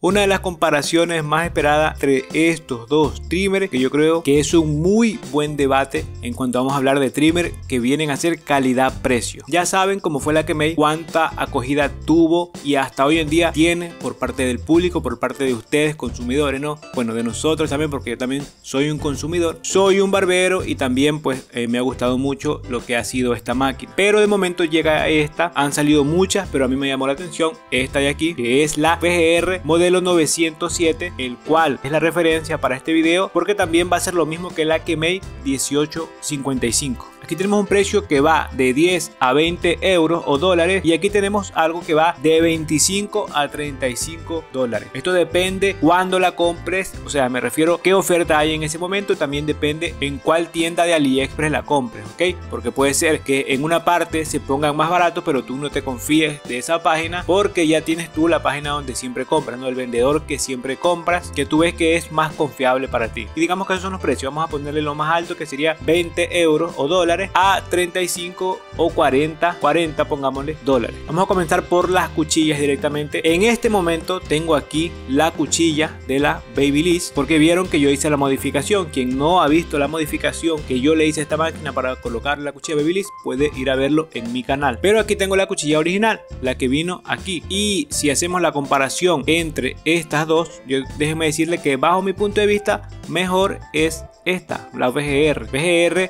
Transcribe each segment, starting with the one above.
una de las comparaciones más esperadas entre estos dos trimmers, que yo creo que es un muy buen debate en cuanto vamos a hablar de trimmer que vienen a ser calidad-precio. Ya saben cómo fue la Kemei, cuánta acogida tuvo y hasta hoy en día tiene por parte del público, por parte de ustedes consumidores, ¿no? Bueno, de nosotros también, porque yo también soy un consumidor, soy un barbero y también pues me ha gustado mucho lo que ha sido esta máquina. Pero de momento llega esta, han salido muchas, pero a mí me llamó la atención esta de aquí, que es la VGR modelo 907, el cual es la referencia para este video porque también va a ser lo mismo que la Kemei 1855. Aquí tenemos un precio que va de 10 a 20 euros o dólares, y aquí tenemos algo que va de 25 a 35 dólares. Esto depende cuando la compres, o sea, me refiero qué oferta hay en ese momento. También depende en cuál tienda de AliExpress la compres, ¿ok? Porque puede ser que en una parte se pongan más baratos, pero tú no te confíes de esa página porque ya tienes tú la página donde siempre compras, ¿no? El vendedor que siempre compras, que tú ves que es más confiable para ti. Y digamos que esos son los precios. Vamos a ponerle lo más alto, que sería 20 euros o dólares, a 35 o 40 pongámosle dólares. Vamos a comenzar por las cuchillas directamente. En este momento tengo aquí la cuchilla de la Babyliss, porque vieron que yo hice la modificación. Quien no ha visto la modificación que yo le hice a esta máquina para colocar la cuchilla Babyliss puede ir a verlo en mi canal. Pero aquí tengo la cuchilla original, la que vino aquí, y si hacemos la comparación entre estas dos, déjenme decirle que bajo mi punto de vista mejor es esta, la VGR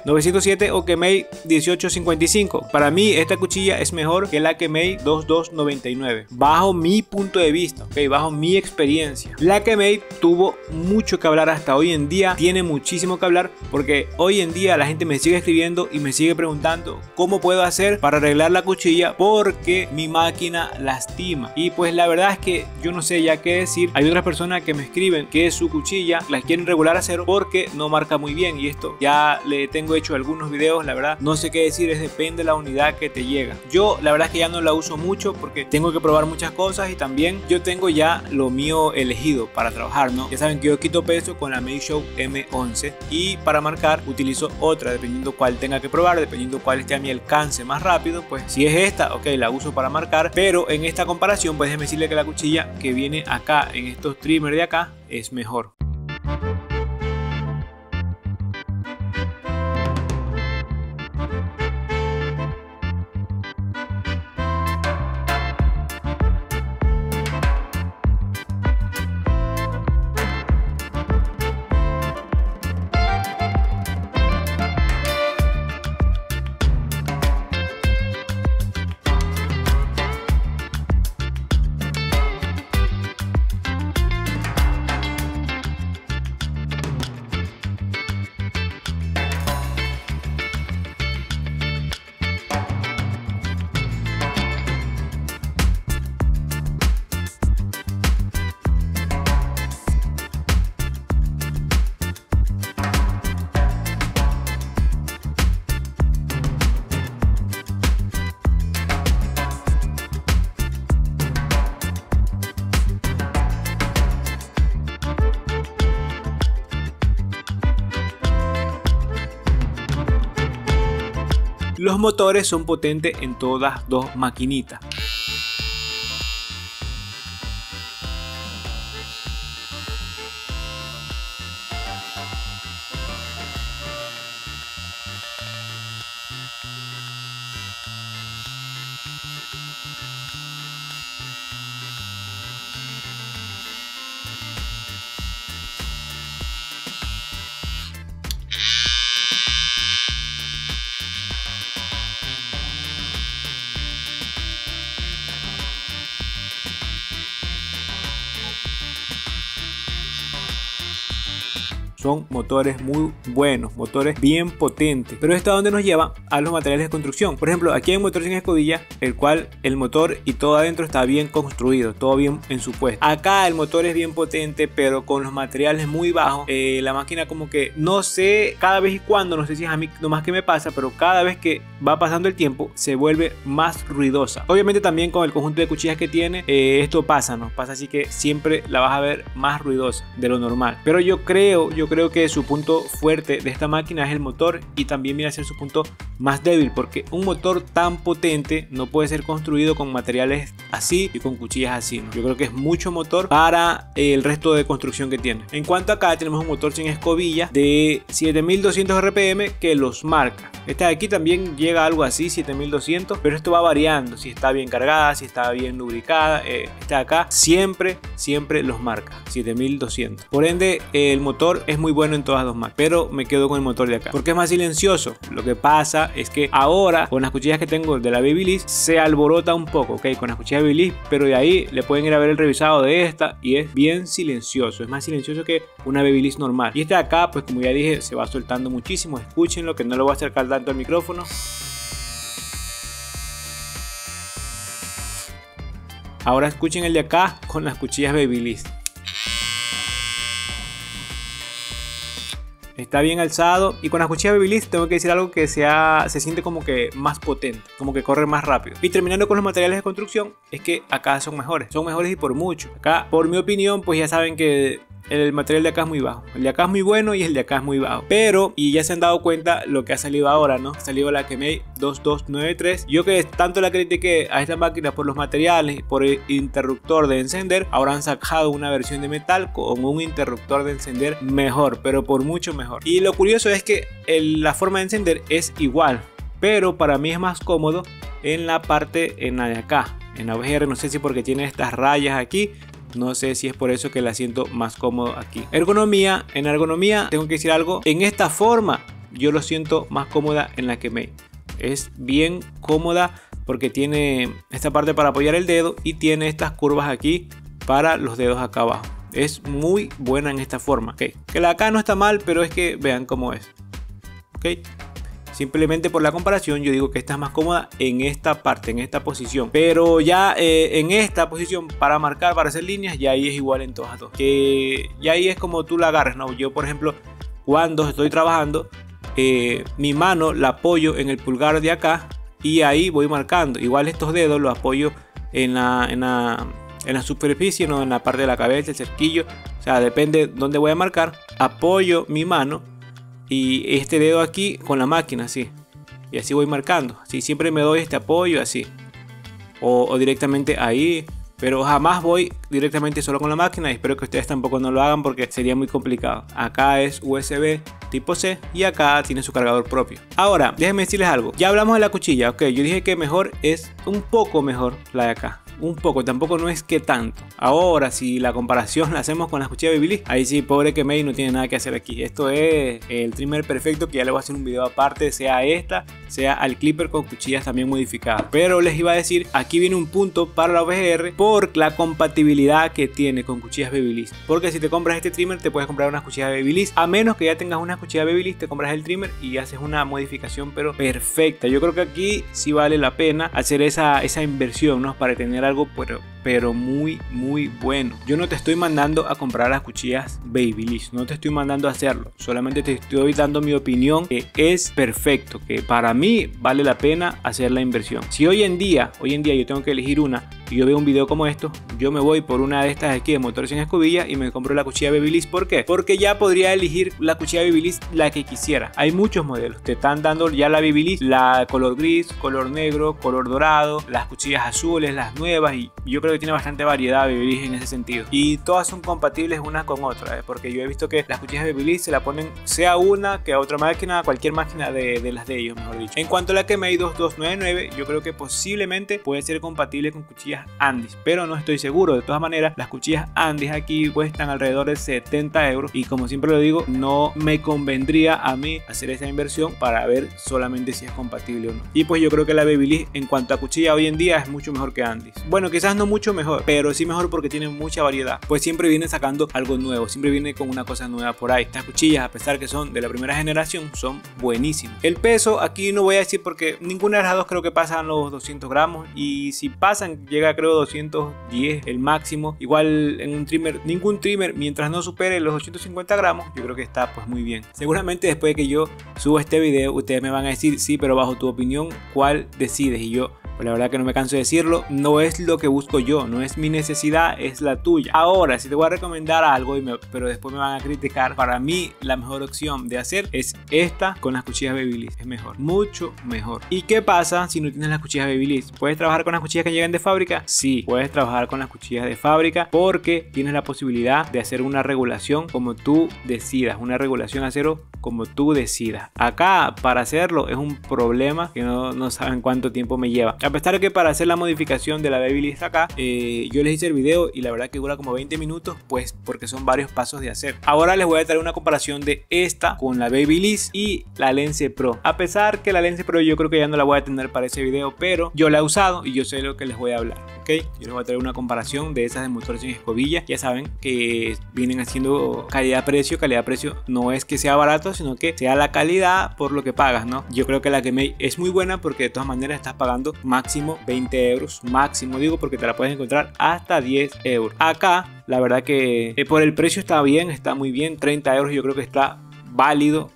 907 o Kemei 1855. Para mí esta cuchilla es mejor que la Kemei 2299 bajo mi punto de vista, ¿ok? Bajo mi experiencia. La Kemei tuvo mucho que hablar hasta hoy en día, tiene muchísimo que hablar, porque hoy en día la gente me sigue escribiendo y me sigue preguntando cómo puedo hacer para arreglar la cuchilla porque mi máquina lastima. Y pues la verdad es que yo no sé ya qué decir. Hay otras personas que me escriben que su cuchilla la quieren regular a cero porque no marca muy bien, y esto ya le tengo hecho algunos videos. La verdad no sé qué decir, depende de la unidad que te llega. Yo la verdad es que ya no la uso mucho porque tengo que probar muchas cosas, y también yo tengo ya lo mío elegido para trabajar, ¿no? Ya saben que yo quito peso con la Meishow M11, y para marcar utilizo otra, dependiendo cuál tenga que probar, dependiendo cuál esté a mi alcance más rápido. Pues si es esta, ok, la uso para marcar, pero en esta comparación pues déjeme decirle que la cuchilla que viene acá en estos trimmers de acá es mejor. Los motores son potentes en todas dos maquinitas. Son motores muy buenos, motores bien potentes. Pero esto a donde nos lleva a los materiales de construcción. Por ejemplo, aquí hay un motor sin escudilla, el cual el motor y todo adentro está bien construido, todo bien en su puesto. Acá el motor es bien potente, pero con los materiales muy bajos. La máquina como que no sé, cada vez y cuando, no sé si es a mí nomás que me pasa, pero cada vez que va pasando el tiempo se vuelve más ruidosa. Obviamente también con el conjunto de cuchillas que tiene, esto pasa, ¿no? Pasa así que siempre la vas a ver más ruidosa de lo normal. Pero yo creo creo que su punto fuerte de esta máquina es el motor y también viene a ser su punto más débil, porque un motor tan potente no puede ser construido con materiales así y con cuchillas así, ¿no? Yo creo que es mucho motor para el resto de construcción que tiene. En cuanto a acá, tenemos un motor sin escobilla de 7200 RPM que los marca. Esta de aquí también llega a algo así, 7200, pero esto va variando, si está bien cargada, si está bien lubricada. Esta de acá siempre los marca, 7200. Por ende, el motor es muy bueno en todas las dos máquinas, pero me quedo con el motor de acá, porque es más silencioso. Lo que pasa es que ahora, con las cuchillas que tengo de la Babyliss, se alborota un poco, ok, con las cuchillas de Babyliss, pero de ahí le pueden ir a ver el revisado de esta y es bien silencioso, es más silencioso que una Babyliss normal. Y esta de acá, pues como ya dije, se va soltando muchísimo. Escúchenlo, que no lo voy a acercar tanto al micrófono. Ahora escuchen el de acá con las cuchillas Babyliss. Está bien alzado, y con las cuchillas Babyliss tengo que decir algo que se siente como que más potente, como que corre más rápido. Y terminando con los materiales de construcción, es que acá son mejores y por mucho. Acá, por mi opinión, pues ya saben que el material de acá es muy bajo. El de acá es muy bueno y el de acá es muy bajo. Pero, y ya se han dado cuenta lo que ha salido ahora, ¿no? Ha salido la Kemei 2293. Yo que tanto la critiqué a esta máquina por los materiales, por el interruptor de encender, ahora han sacado una versión de metal con un interruptor de encender mejor, pero por mucho mejor. Y lo curioso es que la forma de encender es igual, pero para mí es más cómodo en la parte, en la de acá, en la VGR. No sé si porque tiene estas rayas aquí. No sé si es por eso que la siento más cómodo aquí. Ergonomía, en ergonomía tengo que decir algo. En esta forma yo lo siento más cómoda en la Kemei. Es bien cómoda porque tiene esta parte para apoyar el dedo y tiene estas curvas aquí para los dedos acá abajo. Es muy buena en esta forma. Okay. Que la acá no está mal, pero es que vean cómo es. Okay. Simplemente por la comparación yo digo que esta es más cómoda en esta parte, en esta posición. Pero ya en esta posición para marcar, para hacer líneas, ya ahí es igual en todas dos. Que ya ahí es como tú la agarres, ¿no? Yo por ejemplo, cuando estoy trabajando, mi mano la apoyo en el pulgar de acá y ahí voy marcando. Igual estos dedos los apoyo en la superficie, no en la parte de la cabeza, el cerquillo. O sea, depende de dónde voy a marcar. Apoyo mi mano y este dedo aquí con la máquina, así. Y así voy marcando. Así siempre me doy este apoyo, así. O directamente ahí. Pero jamás voy directamente solo con la máquina. Y espero que ustedes tampoco no lo hagan porque sería muy complicado. Acá es USB tipo C y acá tiene su cargador propio. Ahora, déjenme decirles algo. Ya hablamos de la cuchilla. Ok, yo dije que mejor es un poco mejor la de acá. Un poco, tampoco no es que tanto. Ahora, si la comparación la hacemos con las cuchillas Babyliss, ahí sí, pobre Kemei no tiene nada que hacer aquí. Esto es el trimmer perfecto, que ya le voy a hacer un video aparte, sea esta, sea al clipper con cuchillas también modificadas. Pero les iba a decir, aquí viene un punto para la VGR por la compatibilidad que tiene con cuchillas Babyliss. Porque si te compras este trimmer, te puedes comprar unas cuchillas Babyliss. A menos que ya tengas una cuchilla Babyliss, te compras el trimmer y haces una modificación, pero perfecta. Yo creo que aquí sí vale la pena hacer esa inversión, ¿no? Para tener algo pero muy bueno. Yo no te estoy mandando a comprar las cuchillas Babyliss, no te estoy mandando a hacerlo, solamente te estoy dando mi opinión, que es perfecto, que para mí vale la pena hacer la inversión. Si hoy en día yo tengo que elegir una y yo veo un video como esto, yo me voy por una de estas aquí de motores sin escobilla y me compro la cuchilla Babyliss. ¿Por qué? Porque ya podría elegir la cuchilla Babyliss la que quisiera. Hay muchos modelos, te están dando ya la Babyliss, la color gris, color negro, color dorado, las cuchillas azules, las nuevas, y yo creo que tiene bastante variedad Babyliss en ese sentido. Y todas son compatibles unas con otras, porque yo he visto que las cuchillas Babyliss se la ponen sea una que a otra máquina, cualquier máquina de las de ellos, mejor dicho. En cuanto a la Kemei 2299, yo creo que posiblemente puede ser compatible con cuchillas Andis, pero no estoy seguro. De todas maneras, las cuchillas Andis aquí cuestan alrededor de 70 euros y como siempre lo digo, no me convendría a mí hacer esa inversión para ver solamente si es compatible o no. Y pues yo creo que la Babyliss en cuanto a cuchilla hoy en día es mucho mejor que Andis. Bueno, quizás no mucho mejor, pero sí mejor porque tiene mucha variedad, pues siempre viene sacando algo nuevo, siempre viene con una cosa nueva por ahí. Estas cuchillas, a pesar que son de la primera generación, son buenísimas. El peso aquí no voy a decir porque ninguna de las dos creo que pasan los 200 gramos, y si pasan llega creo 210 el máximo. Igual en un trimmer, ningún trimmer mientras no supere los 850 gramos, yo creo que está pues muy bien. Seguramente después de que yo suba este video ustedes me van a decir, sí, pero bajo tu opinión, ¿cuál decides? Y yo pues la verdad que no me canso de decirlo, no es lo que busco yo, no es mi necesidad, es la tuya. Ahora, si te voy a recomendar algo, pero después me van a criticar, para mí la mejor opción de hacer es esta con las cuchillas Babyliss. Es mejor, mucho mejor. ¿Y qué pasa si no tienes las cuchillas Babyliss? ¿Puedes trabajar con las cuchillas que llegan de fábrica? Sí, puedes trabajar con las cuchillas de fábrica porque tienes la posibilidad de hacer una regulación como tú decidas, una regulación a cero como tú decidas. Acá para hacerlo es un problema que no saben cuánto tiempo me lleva. A pesar de que para hacer la modificación de la Babyliss acá, yo les hice el video y la verdad que dura como 20 minutos, pues porque son varios pasos de hacer. Ahora les voy a traer una comparación de esta con la Babyliss y la Lense Pro. A pesar que la Lense Pro yo creo que ya no la voy a tener para ese video, pero yo la he usado y yo sé lo que les voy a hablar, ¿ok? Yo les voy a traer una comparación de esas de motor sin escobilla. Ya saben que vienen haciendo calidad-precio. Calidad-precio no es que sea barato, sino que sea la calidad por lo que pagas, ¿no? Yo creo que la Kemei es muy buena porque de todas maneras estás pagando máximo 20 euros. Máximo digo porque te la puedes encontrar hasta 10 euros. Acá la verdad que por el precio está bien, está muy bien. 30 euros yo creo que está válido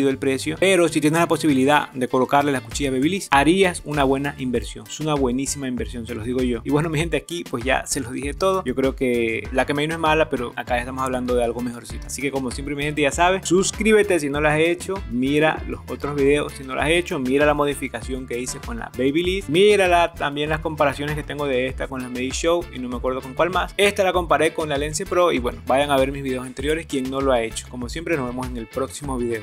el precio, pero si tienes la posibilidad de colocarle la cuchilla Babyliss, harías una buena inversión. Es una buenísima inversión, se los digo yo. Y bueno, mi gente, aquí pues ya se los dije todo. Yo creo que la Kemei no es mala, pero acá estamos hablando de algo mejorcito. Así que como siempre, mi gente, ya sabes, suscríbete si no lo has hecho, mira los otros videos si no lo has hecho, mira la modificación que hice con la Babyliss, mírala también las comparaciones que tengo de esta con la Medishow y no me acuerdo con cuál más. Esta la comparé con la Lense Pro y bueno, vayan a ver mis videos anteriores quien no lo ha hecho. Como siempre, nos vemos en el próximo video.